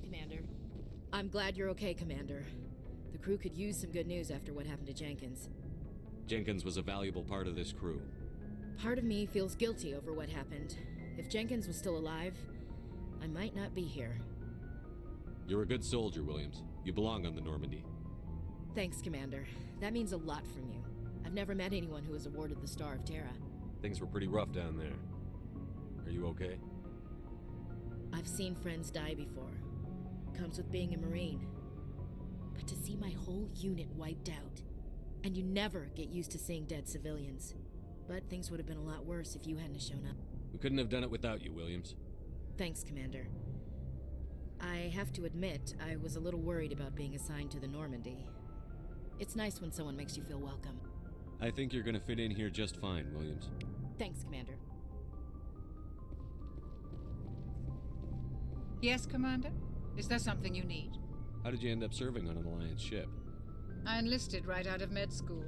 Commander. I'm glad you're okay, Commander. The crew could use some good news after what happened to Jenkins. Jenkins was a valuable part of this crew. Part of me feels guilty over what happened. If Jenkins was still alive, I might not be here. You're a good soldier, Williams. You belong on the Normandy. Thanks, Commander. That means a lot from you. I've never met anyone who was awarded the Star of Terra. Things were pretty rough down there. Are you okay? I've seen friends die before. Comes with being a Marine. But to see my whole unit wiped out, and you never get used to seeing dead civilians. But things would have been a lot worse if you hadn't shown up. We couldn't have done it without you, Williams. Thanks, Commander. I have to admit, I was a little worried about being assigned to the Normandy. It's nice when someone makes you feel welcome. I think you're gonna fit in here just fine, Williams. Thanks, Commander. Yes, Commander? Is there something you need? How did you end up serving on an Alliance ship? I enlisted right out of med school.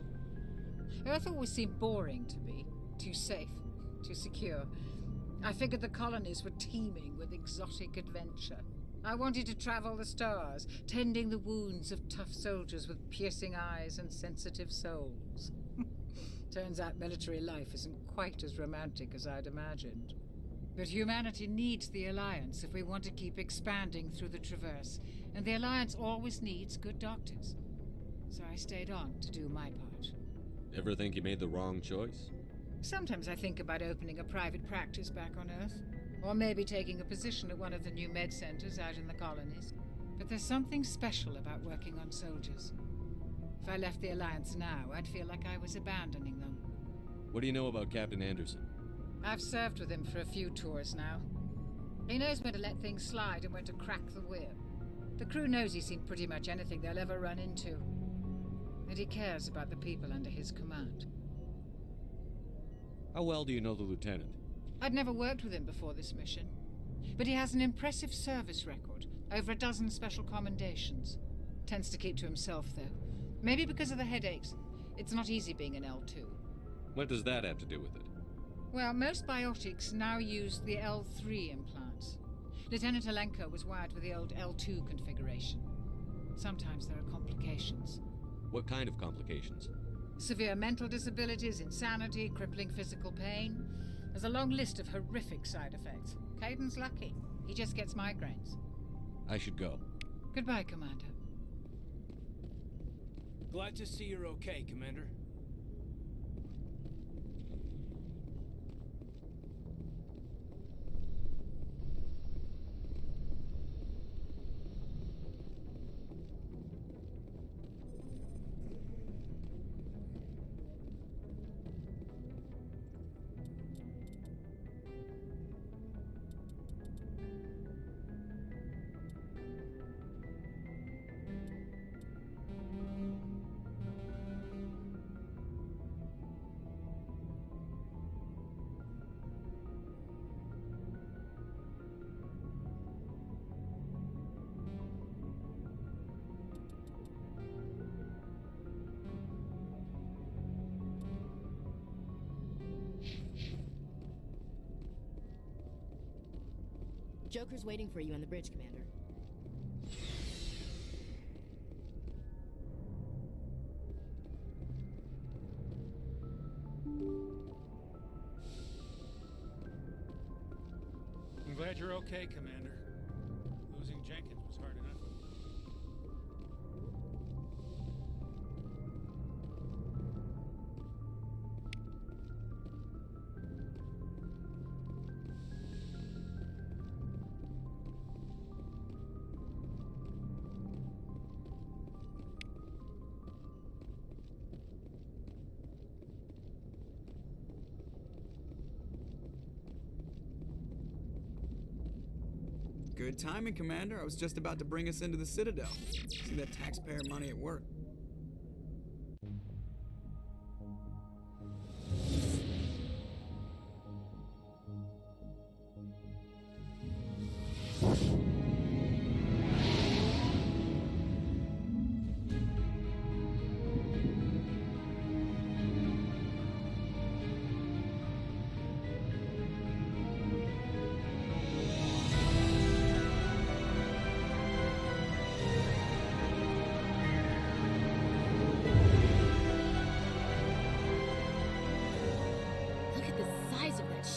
Earth always seemed boring to me. Too safe, too secure. I figured the colonies were teeming with exotic adventure. I wanted to travel the stars, tending the wounds of tough soldiers with piercing eyes and sensitive souls. Turns out military life isn't quite as romantic as I'd imagined. But humanity needs the Alliance if we want to keep expanding through the Traverse, and the Alliance always needs good doctors. So I stayed on to do my part. Ever think you made the wrong choice? Sometimes I think about opening a private practice back on Earth, or maybe taking a position at one of the new med centers out in the colonies. But there's something special about working on soldiers. If I left the Alliance now, I'd feel like I was abandoning them. What do you know about Captain Anderson? I've served with him for a few tours now. He knows when to let things slide and when to crack the whip. The crew knows he's seen pretty much anything they'll ever run into. And he cares about the people under his command. How well do you know the lieutenant? I'd never worked with him before this mission. But he has an impressive service record, over a dozen special commendations. Tends to keep to himself, though. Maybe because of the headaches. It's not easy being an L2. What does that have to do with it? Well, most biotics now use the L3 implants. Lieutenant Alenko was wired with the old L2 configuration. Sometimes there are complications. What kind of complications? Severe mental disabilities, insanity, crippling physical pain. There's a long list of horrific side effects. Caden's lucky. He just gets migraines. I should go. Goodbye, Commander. Glad to see you're okay, Commander. Joker's waiting for you on the bridge, Commander. I'm glad you're okay, Commander. Losing Jenkins was hard enough. Good timing, Commander. I was just about to bring us into the Citadel. See that taxpayer money at work.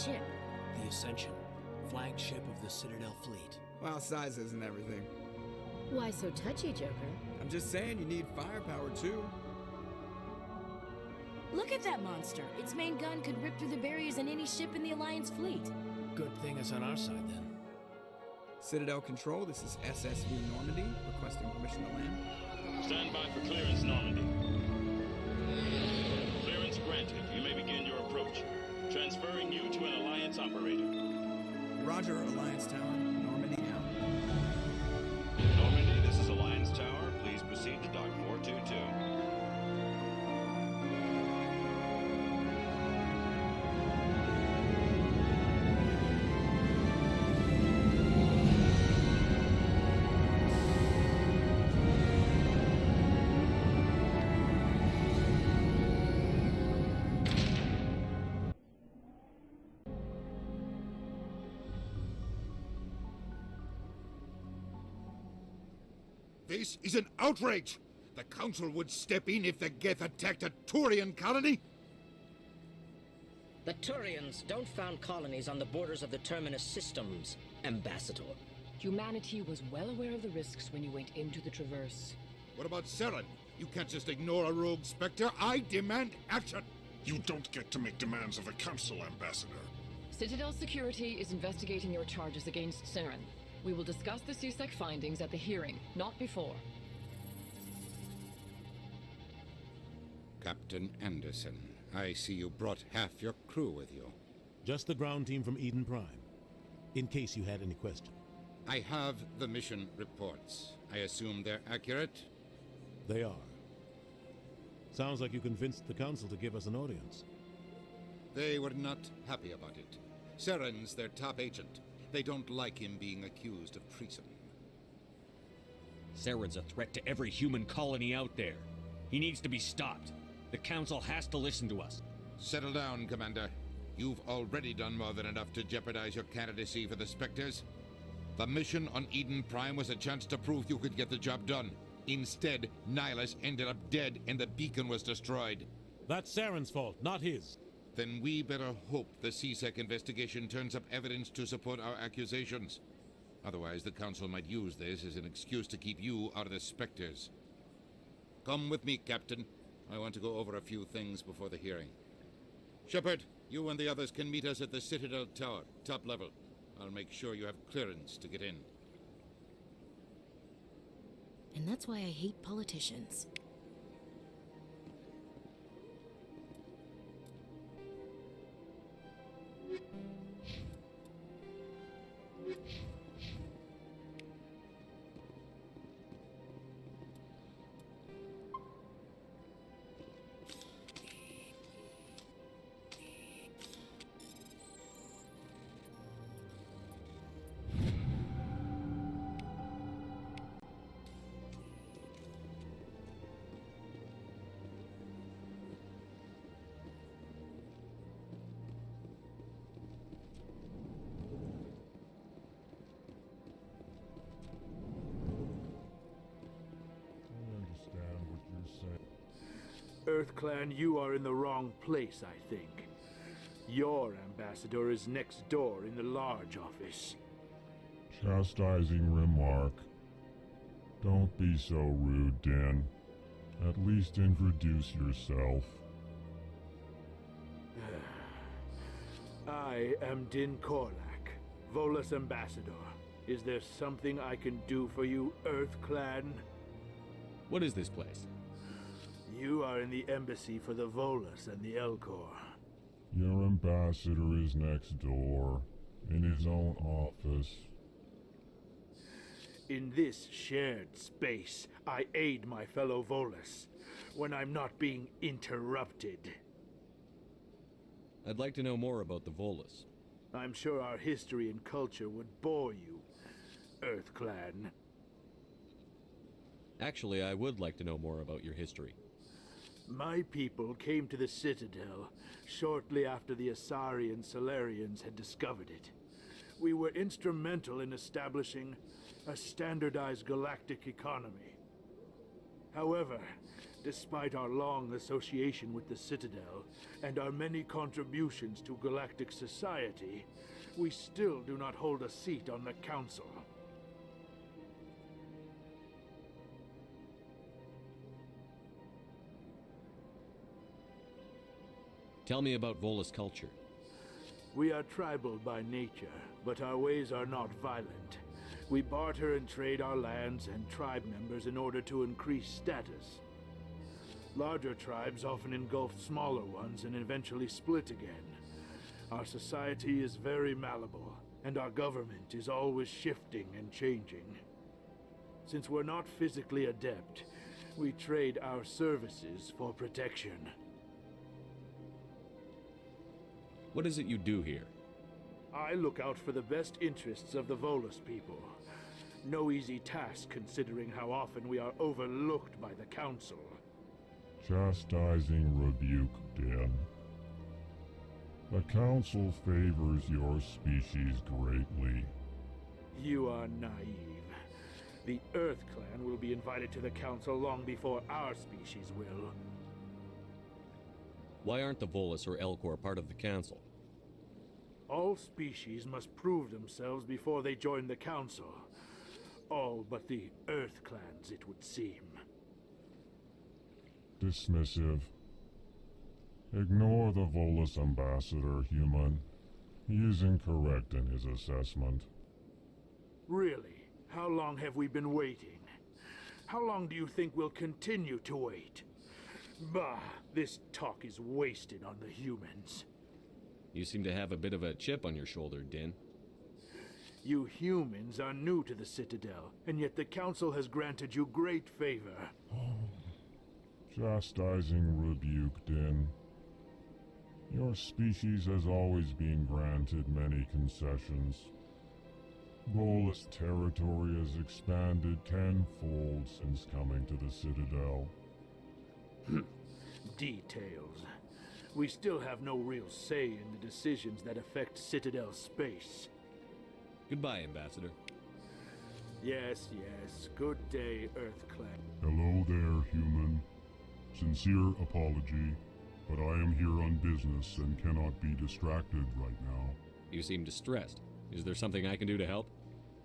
ship? The Ascension, flagship of the Citadel fleet. Well, sizes and everything. Why so touchy, Joker? I'm just saying you need firepower too. Look at that monster. Its main gun could rip through the barriers in any ship in the Alliance fleet. Good thing it's on our side then. Citadel Control, this is SSV Normandy, requesting permission to land. Stand by for clearance, Normandy. Clearance granted. You may begin your approach. Transferring you to an Alliance operator. Roger, Alliance Tower, Normandy out. Normandy, this is Alliance Tower. Please proceed to Dock 422. This is an outrage! The Council would step in if the Geth attacked a Turian colony? The Turians don't found colonies on the borders of the Terminus systems, Ambassador. Humanity was well aware of the risks when you went into the Traverse. What about Saren? You can't just ignore a rogue Spectre. I demand action! You don't get to make demands of the Council, Ambassador. Citadel Security is investigating your charges against Saren. We will discuss the CSEC findings at the hearing, not before. Captain Anderson, I see you brought half your crew with you. Just the ground team from Eden Prime, in case you had any question. I have the mission reports. I assume they're accurate? They are. Sounds like you convinced the Council to give us an audience. They were not happy about it. Saren's their top agent. They don't like him being accused of treason. Saren's a threat to every human colony out there. He needs to be stopped. The Council has to listen to us. Settle down, Commander. You've already done more than enough to jeopardize your candidacy for the Spectres. The mission on Eden Prime was a chance to prove you could get the job done. Instead, Nihilus ended up dead and the beacon was destroyed. That's Saren's fault, not his. Then we better hope the CSEC investigation turns up evidence to support our accusations. Otherwise, the Council might use this as an excuse to keep you out of the Spectres. Come with me, Captain. I want to go over a few things before the hearing. Shepard, you and the others can meet us at the Citadel Tower, top level. I'll make sure you have clearance to get in. And that's why I hate politicians. EarthClan, you are in the wrong place, I think. Your ambassador is next door in the large office. Chastising remark. Don't be so rude, Din. At least introduce yourself. I am Din Korlak, Volus ambassador. Is there something I can do for you, EarthClan? What is this place? You are in the embassy for the Volus and the Elcor. Your ambassador is next door, in his own office. In this shared space, I aid my fellow Volus when I'm not being interrupted. I'd like to know more about the Volus. I'm sure our history and culture would bore you, EarthClan. Actually, I would like to know more about your history. My people came to the Citadel shortly after the Asari and Solarians had discovered it. We were instrumental in establishing a standardized galactic economy. However, Despite our long association with the Citadel and our many contributions to galactic society, we still do not hold a seat on the Council. Tell me about Volus culture. We are tribal by nature, but our ways are not violent. We barter and trade our lands and tribe members in order to increase status. Larger tribes often engulf smaller ones and eventually split again. Our society is very malleable, and our government is always shifting and changing. Since we're not physically adept, we trade our services for protection. What is it you do here? I look out for the best interests of the Volus people. No easy task considering how often we are overlooked by the Council. Chastising rebuke, Din. The Council favors your species greatly. You are naive. The Earth Clan will be invited to the Council long before our species will. Why aren't the Volus or Elcor part of the Council? All species must prove themselves before they join the Council. All but the Earth Clans, it would seem. Dismissive. Ignore the Volus ambassador, human. He is incorrect in his assessment. Really? How long have we been waiting? How long do you think we'll continue to wait? Bah, this talk is wasted on the humans. You seem to have a bit of a chip on your shoulder, Din. You humans are new to the Citadel, and yet the Council has granted you great favor. Chastising rebuke, Din. Your species has always been granted many concessions. Volus territory has expanded tenfold since coming to the Citadel. Details. We still have no real say in the decisions that affect Citadel space. Goodbye, Ambassador. Yes, yes. Good day, Earth Clan. Hello there, human. Sincere apology, but I am here on business and cannot be distracted right now. You seem distressed. Is there something I can do to help?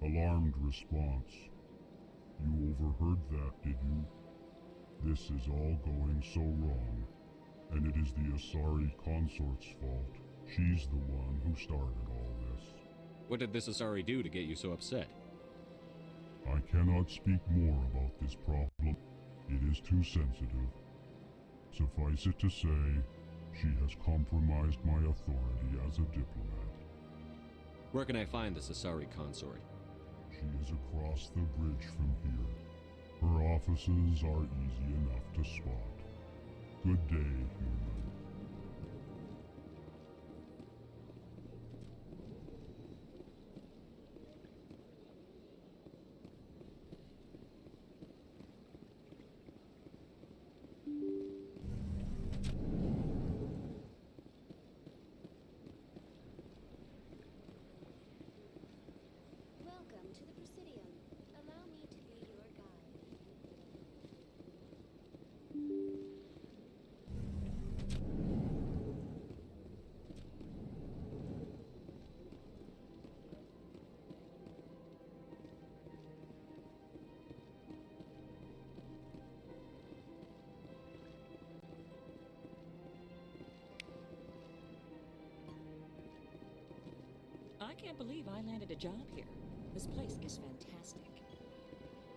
Alarmed response. You overheard that, did you? This is all going so wrong, and it is the Asari consort's fault. She's the one who started all this. What did this Asari do to get you so upset? I cannot speak more about this problem. It is too sensitive. Suffice it to say, she has compromised my authority as a diplomat. Where can I find this Asari consort? She is across the bridge from here. Her offices are easy enough to spot. Good day, human. Welcome to the Presidium. Allow me to be your guide. I can't believe I landed a job here. This place is fantastic.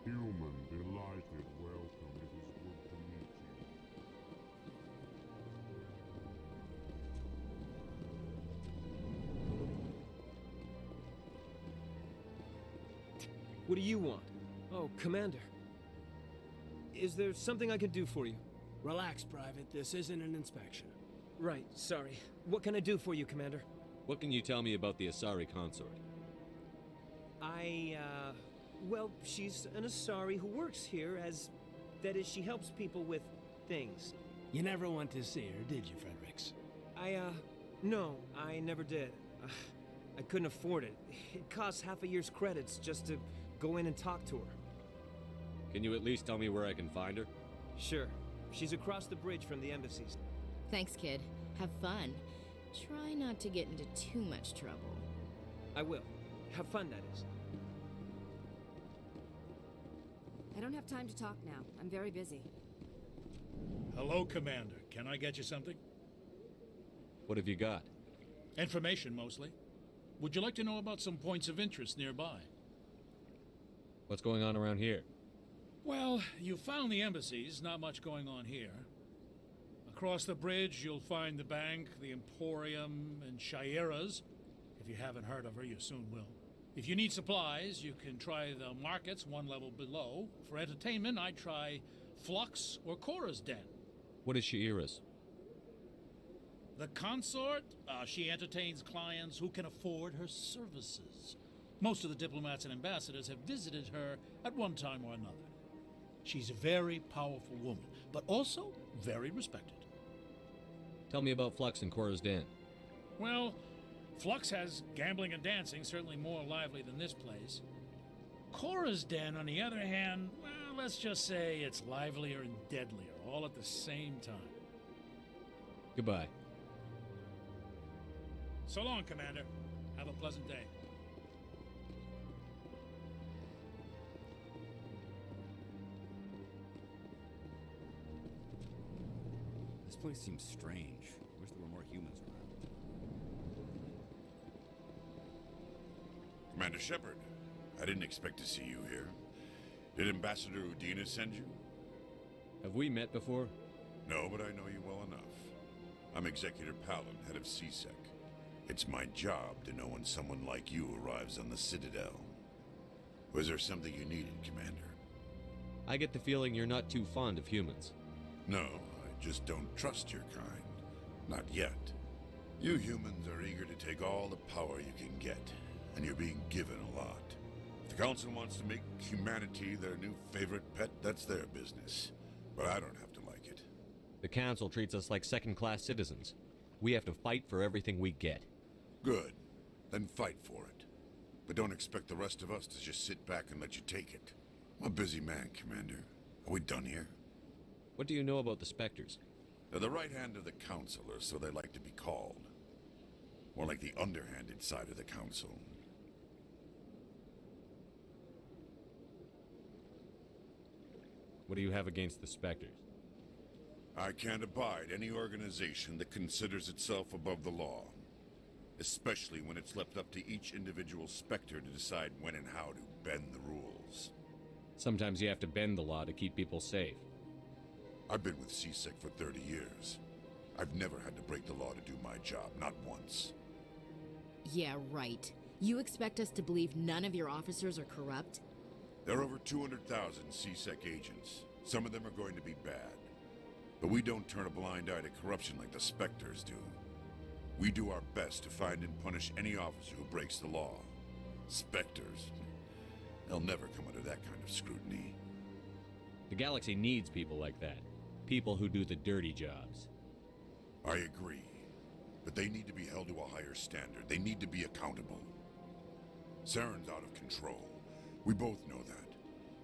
Human, delighted, welcome. It is good to meet you. What do you want? Oh, Commander. Is there something I can do for you? Relax, Private. This isn't an inspection. Right, sorry. What can I do for you, Commander? What can you tell me about the Asari consort? Well, she's an Asari who works here as... That is, she helps people with things. You never went to see her, did you, Fredericks? No, I never did. I couldn't afford it. It costs half a year's credits just to go in and talk to her. Can you at least tell me where I can find her? Sure. She's across the bridge from the embassies. Thanks, kid. Have fun. Try not to get into too much trouble. I will. Have fun, that is. I don't have time to talk now. I'm very busy. Hello, Commander. Can I get you something? What have you got? Information, mostly. Would you like to know about some points of interest nearby? What's going on around here? Well, you found the embassies. Not much going on here. Across the bridge, you'll find the bank, the Emporium, and Shaira's. If you haven't heard of her, you soon will. If you need supplies, you can try the markets one level below. For entertainment, I'd try Flux or Cora's Den. What is Shaira's? The consort, she entertains clients who can afford her services. Most of the diplomats and ambassadors have visited her at one time or another. She's a very powerful woman, but also very respected. Tell me about Flux and Cora's Den. Well, Flux has gambling and dancing, certainly more lively than this place. Cora's Den, on the other hand, well, let's just say it's livelier and deadlier, all at the same time. Goodbye. So long, Commander. Have a pleasant day. This place seems strange. Wish there were more humans around. Commander Shepard, I didn't expect to see you here. Did Ambassador Udina send you? Have we met before? No, but I know you well enough. I'm Executor Palin, head of CSEC. It's my job to know when someone like you arrives on the Citadel. Was there something you needed, Commander? I get the feeling you're not too fond of humans. No, I just don't trust your kind. Not yet. You humans are eager to take all the power you can get, and you're being given a lot. If the Council wants to make humanity their new favorite pet, that's their business. But I don't have to like it. The Council treats us like second-class citizens. We have to fight for everything we get. Good. Then fight for it. But don't expect the rest of us to just sit back and let you take it. I'm a busy man, Commander. Are we done here? What do you know about the Spectres? They're the right hand of the Council, or so they like to be called. More like the underhanded side of the Council. What do you have against the Spectres? I can't abide any organization that considers itself above the law. Especially when it's left up to each individual Spectre to decide when and how to bend the rules. Sometimes you have to bend the law to keep people safe. I've been with CSEC for 30 years. I've never had to break the law to do my job, not once. Yeah, right. You expect us to believe none of your officers are corrupt? There are over 200,000 CSEC agents. Some of them are going to be bad. But we don't turn a blind eye to corruption like the Spectres do. We do our best to find and punish any officer who breaks the law. Spectres, they'll never come under that kind of scrutiny. The galaxy needs people like that. People who do the dirty jobs. I agree. But they need to be held to a higher standard. They need to be accountable. Saren's out of control. We both know that.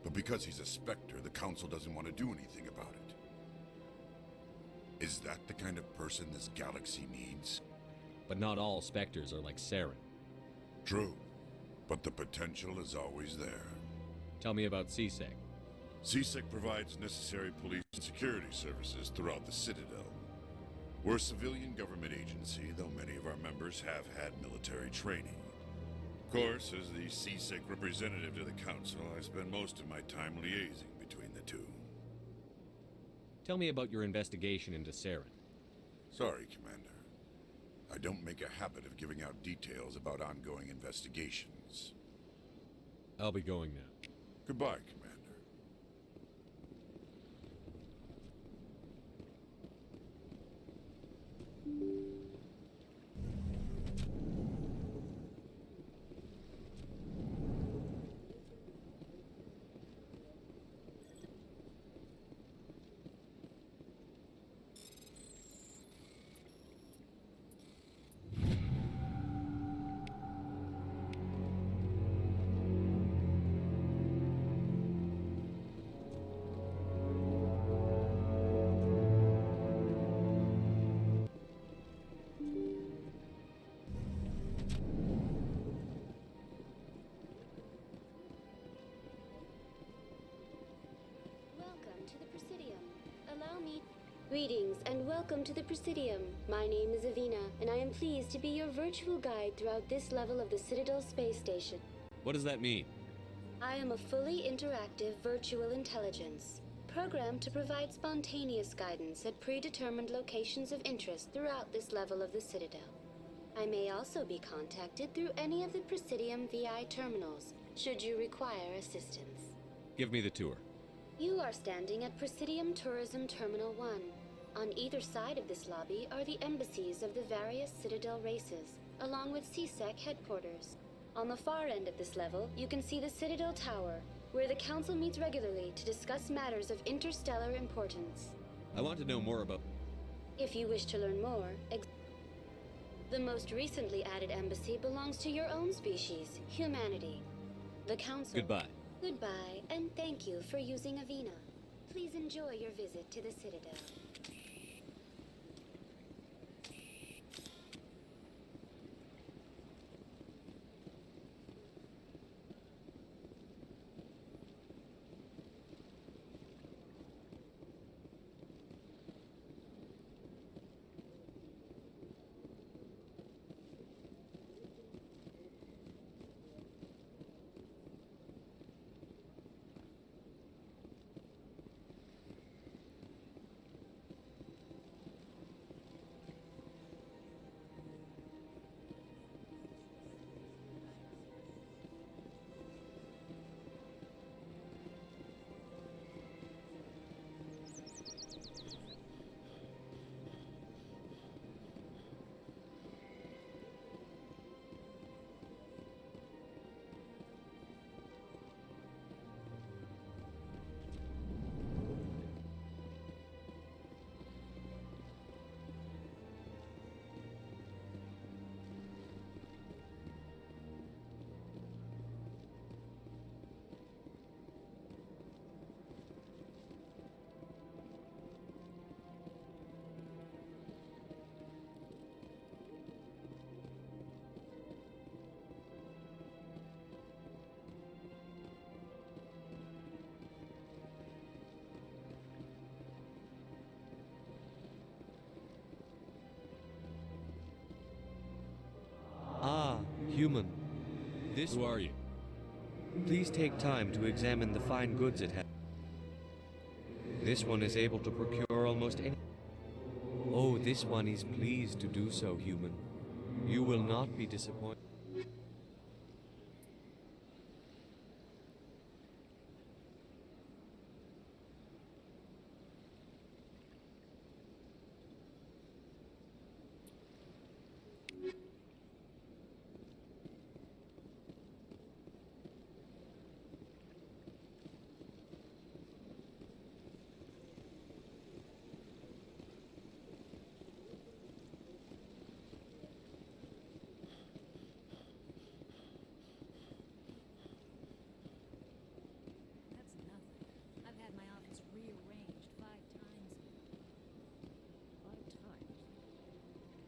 But because he's a Spectre, the Council doesn't want to do anything about it. Is that the kind of person this galaxy needs? But not all Spectres are like Saren. True. But the potential is always there. Tell me about CSEC. CSEC provides necessary police and security services throughout the Citadel. We're a civilian government agency, though many of our members have had military training. Of course, as the CSEC representative to the Council, I spend most of my time liaising between the two. Tell me about your investigation into Saren. Sorry, Commander. I don't make a habit of giving out details about ongoing investigations. I'll be going now. Goodbye, Commander. Greetings and welcome to the Presidium. My name is Avina, and I am pleased to be your virtual guide throughout this level of the Citadel space station. What does that mean? I am a fully interactive virtual intelligence, programmed to provide spontaneous guidance at predetermined locations of interest throughout this level of the Citadel. I may also be contacted through any of the Presidium VI terminals, should you require assistance. Give me the tour. You are standing at Presidium Tourism Terminal 1. On either side of this lobby are the embassies of the various Citadel races, along with CSEC headquarters. On the far end of this level, you can see the Citadel Tower, where the Council meets regularly to discuss matters of interstellar importance. I want to know more about... If you wish to learn more, the most recently added embassy belongs to your own species, humanity. The Council... Goodbye. Goodbye, and thank you for using Avina. Please enjoy your visit to the Citadel. Ah, human. Who are you? Please take time to examine the fine goods it has. This one is able to procure almost any... Oh, this one is pleased to do so, human. You will not be disappointed.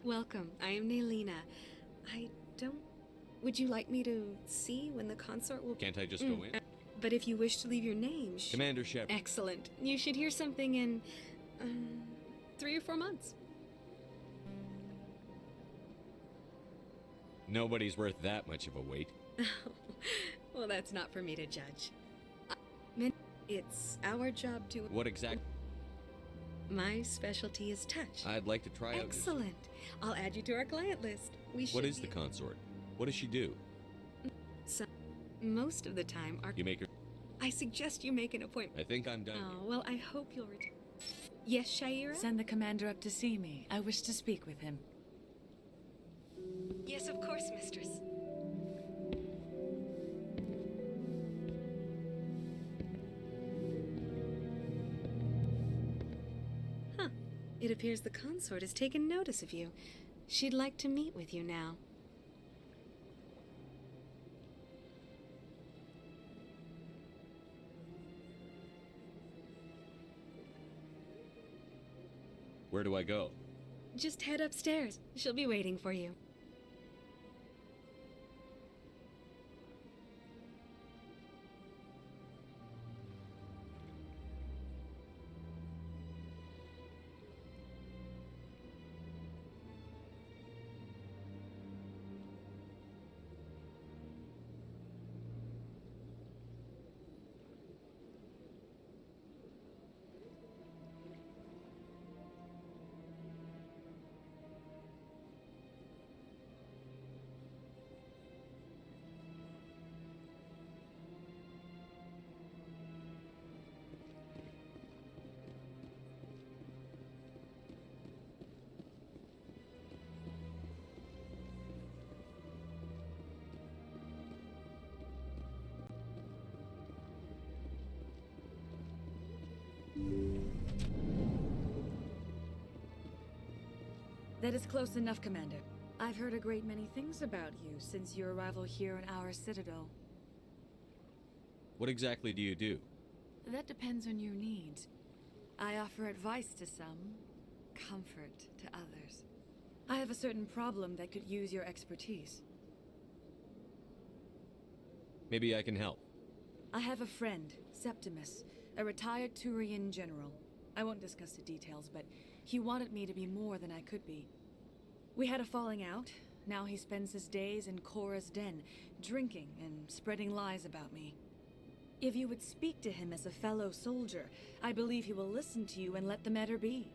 Welcome. I am Naylina. I don't... Would you like me to see when the consort will... Can't I just go in? But if you wish to leave your name... Commander Shepard. Excellent. You should hear something in... 3 or 4 months. Nobody's worth that much of a wait. Well, that's not for me to judge. It's our job to... What exactly? My specialty is touch. I'd like to try out... Excellent. I'll add you to our client list. What is the consort? What does she do? Most of the time, You make her... I suggest you make an appointment. I think I'm done. Oh, well, I hope you'll return. Yes, Shaira? Send the commander up to see me. I wish to speak with him. Yes, of course, mistress. Huh. It appears the consort has taken notice of you. She'd like to meet with you now. Where do I go? Just head upstairs. She'll be waiting for you. That is close enough, Commander. I've heard a great many things about you since your arrival here in our citadel. What exactly do you do? That depends on your needs. I offer advice to some, comfort to others. I have a certain problem that could use your expertise. Maybe I can help. I have a friend, Septimus, a retired Turian general. I won't discuss the details, but he wanted me to be more than I could be. We had a falling out. Now he spends his days in Korra's den, drinking and spreading lies about me. If you would speak to him as a fellow soldier, I believe he will listen to you and let the matter be.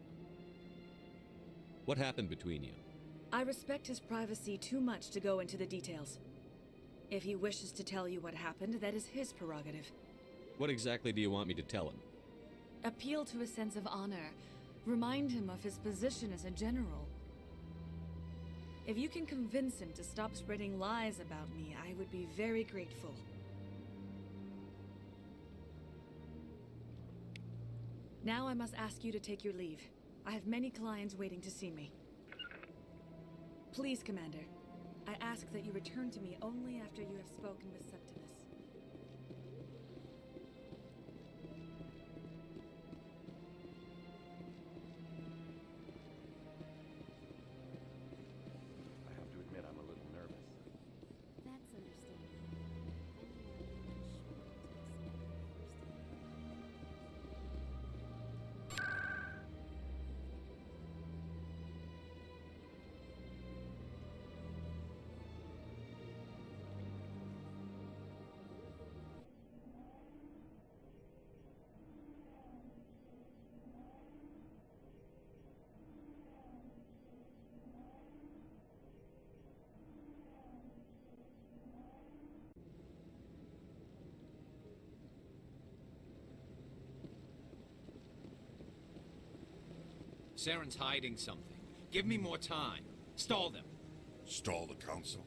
What happened between you? I respect his privacy too much to go into the details. If he wishes to tell you what happened, that is his prerogative. What exactly do you want me to tell him? Appeal to his sense of honor. Remind him of his position as a general. If you can convince him to stop spreading lies about me, I would be very grateful. Now I must ask you to take your leave. I have many clients waiting to see me. Please, Commander. I ask that you return to me only after you have spoken with Septimus. I have to admit I'm a little nervous. That's understandable. Saren's hiding something. Give me more time. Stall them. Stall the council?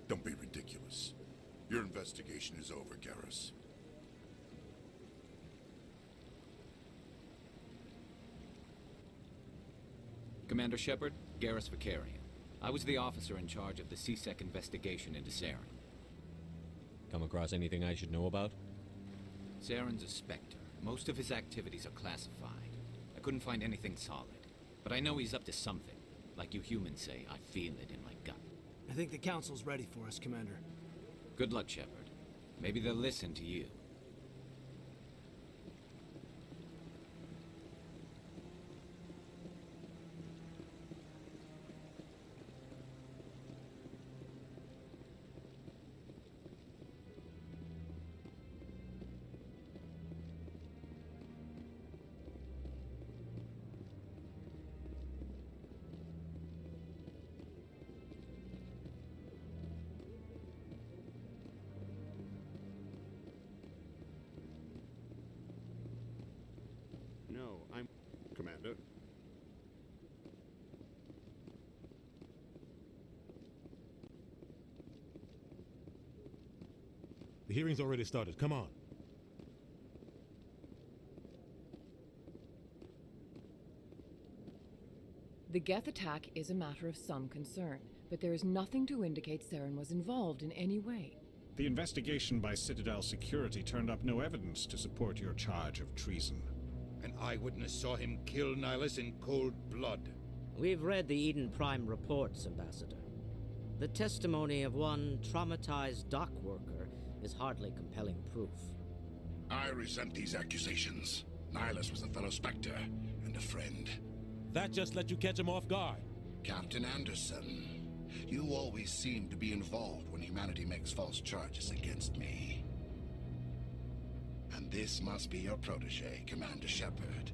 Don't be ridiculous. Your investigation is over, Garrus. Commander Shepard, Garrus Vakarian. I was the officer in charge of the C-Sec investigation into Saren. Come across anything I should know about? Saren's a Spectre. Most of his activities are classified. I couldn't find anything solid. But I know he's up to something. Like you humans say, I feel it in my gut. I think the Council's ready for us, Commander. Good luck, Shepard. Maybe they'll listen to you. No, I'm... Commander. The hearing's already started. Come on. The Geth attack is a matter of some concern, but there is nothing to indicate Saren was involved in any way. The investigation by Citadel Security turned up no evidence to support your charge of treason. An eyewitness saw him kill Nihilus in cold blood. We've read the Eden Prime reports, Ambassador. The testimony of one traumatized dock worker is hardly compelling proof. I resent these accusations. Nihilus was a fellow Spectre and a friend. That just let you catch him off guard. Captain Anderson, you always seem to be involved when humanity makes false charges against me. And this must be your protege, Commander Shepard.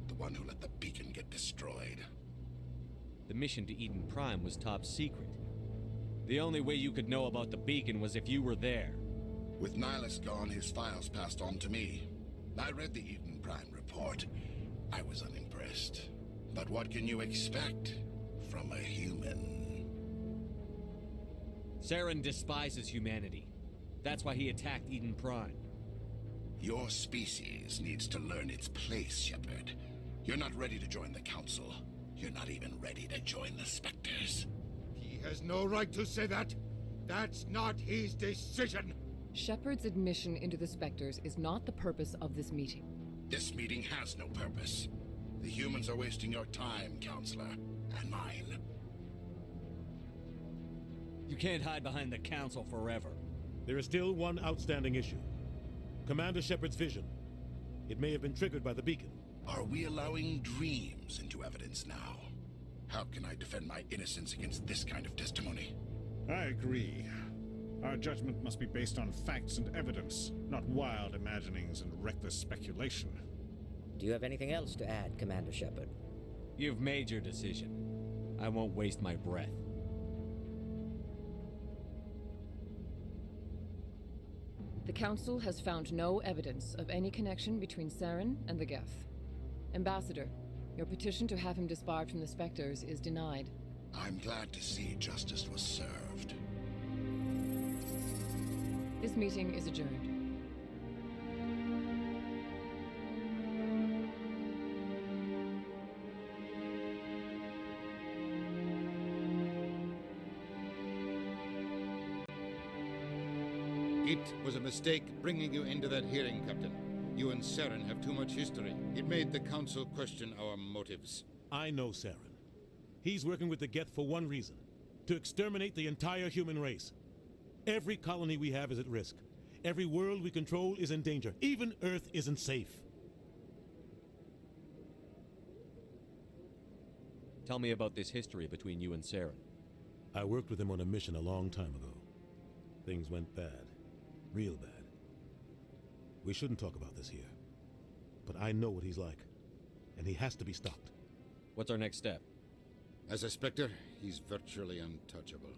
The one who let the beacon get destroyed. The mission to Eden Prime was top secret. The only way you could know about the beacon was if you were there. With Nihilus gone, his files passed on to me. I read the Eden Prime report. I was unimpressed. But what can you expect from a human? Saren despises humanity. That's why he attacked Eden Prime. Your species needs to learn its place, Shepard. You're not ready to join the Council. You're not even ready to join the Spectres. He has no right to say that. That's not his decision. Shepard's admission into the Spectres is not the purpose of this meeting. This meeting has no purpose. The humans are wasting your time, Counselor, and mine. You can't hide behind the Council forever. There is still one outstanding issue. Commander Shepard's vision. It may have been triggered by the beacon. Are we allowing dreams into evidence now? How can I defend my innocence against this kind of testimony? I agree. Our judgment must be based on facts and evidence, not wild imaginings and reckless speculation. Do you have anything else to add, Commander Shepard? You've made your decision. I won't waste my breath. The Council has found no evidence of any connection between Saren and the Geth. Ambassador, your petition to have him disbarred from the Spectres is denied. I'm glad to see justice was served. This meeting is adjourned. It was a mistake bringing you into that hearing, Captain. You and Saren have too much history. It made the Council question our motives. I know Saren. He's working with the Geth for one reason. To exterminate the entire human race. Every colony we have is at risk. Every world we control is in danger. Even Earth isn't safe. Tell me about this history between you and Saren. I worked with him on a mission a long time ago. Things went bad. Real bad. We shouldn't talk about this here. But I know what he's like. And he has to be stopped. What's our next step? As a Spectre, he's virtually untouchable.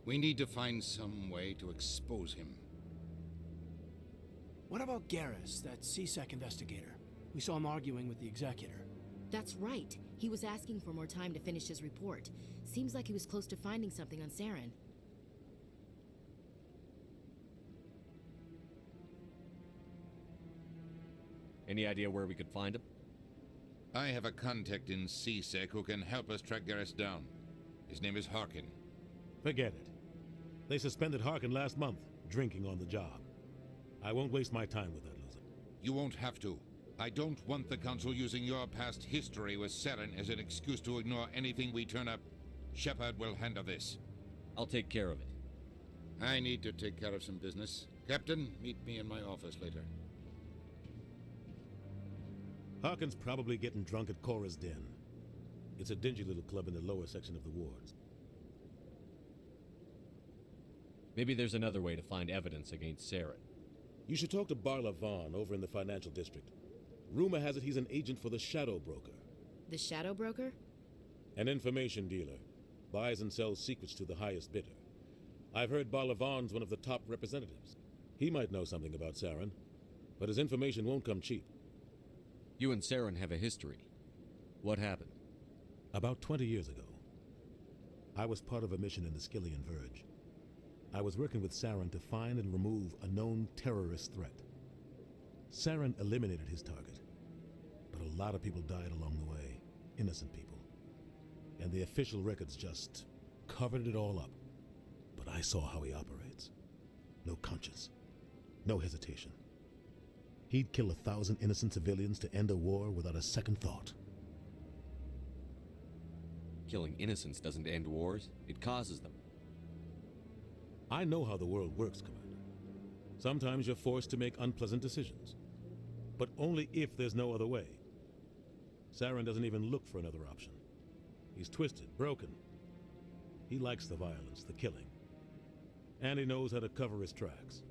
We need to find some way to expose him. What about Garrus, that CSEC investigator? We saw him arguing with the Executor. That's right. He was asking for more time to finish his report. Seems like he was close to finding something on Saren. Any idea where we could find him? I have a contact in CSEC who can help us track Garrus down. His name is Harkin. Forget it. They suspended Harkin last month, drinking on the job. I won't waste my time with that loser. You won't have to. I don't want the Council using your past history with Saren as an excuse to ignore anything we turn up. Shepard will handle this. I'll take care of it. I need to take care of some business. Captain, meet me in my office later. Harkin's probably getting drunk at Cora's Den. It's a dingy little club in the lower section of the wards. Maybe there's another way to find evidence against Saren. You should talk to Barla Vaughn over in the financial district. Rumor has it he's an agent for the Shadow Broker. The Shadow Broker? An information dealer. Buys and sells secrets to the highest bidder. I've heard Barla Vaughn's one of the top representatives. He might know something about Saren, but his information won't come cheap. You and Saren have a history. What happened? About 20 years ago, I was part of a mission in the Skillian Verge. I was working with Saren to find and remove a known terrorist threat. Saren eliminated his target, but a lot of people died along the way, innocent people. And the official records just covered it all up. But I saw how he operates. No conscience, no hesitation. He'd kill 1,000 innocent civilians to end a war without a second thought. Killing innocents doesn't end wars, it causes them. I know how the world works, Commander. Sometimes you're forced to make unpleasant decisions. But only if there's no other way. Saren doesn't even look for another option. He's twisted, broken. He likes the violence, the killing. And he knows how to cover his tracks.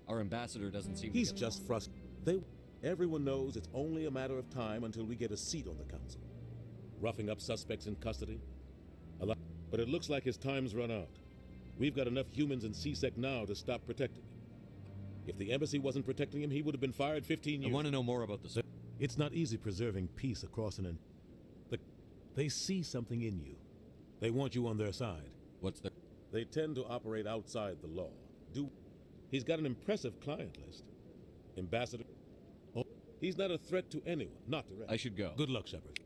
Our ambassador doesn't seem He's to get just along. frustrated. Everyone knows it's only a matter of time until we get a seat on the council. Roughing up suspects in custody. But it looks like his time's run out. We've got enough humans in CSEC now to stop protecting him. If the embassy wasn't protecting him, he would have been fired 15 years. I want to know more about the... It's not easy preserving peace across an... They see something in you. They want you on their side. What's the... They tend to operate outside the law. He's got an impressive client list. Ambassador. Oh, he's not a threat to anyone, not direct. I should go. Good luck, Shepard.